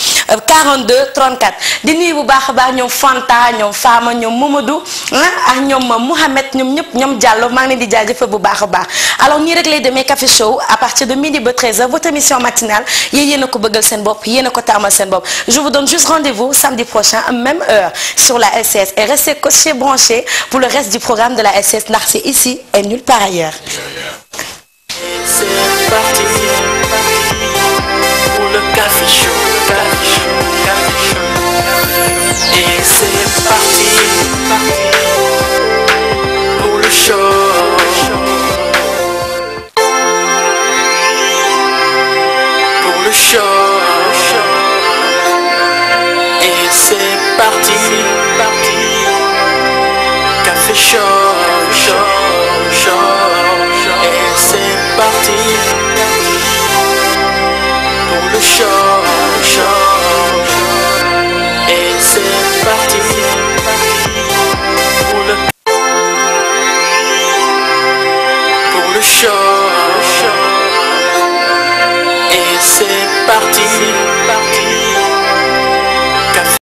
[SPEAKER 1] 42 34 di nuyu bu baax a baax ñoom Fanta ñoom Fama ñoom Mamadou ak ñoom Mouhamed ñoom ñëpp ñoom Diallo maa ngi leen di jaajëfal bu baax a baax alors nii rek lay demee Café Show à partir de midi ba 13h votre émission matinale yéen a ko bëggal seen bopp yéen a ko taamal seen bopp je vous donne juste rendez-vous samedi prochain même heure sur la LCS et restez coachés branchés pour le reste du programme de la LCS ndax c'est ici et nulle part ailleurs.
[SPEAKER 4] C'est parti pour le Café Show, et c'est parti. Café Show, et c'est parti.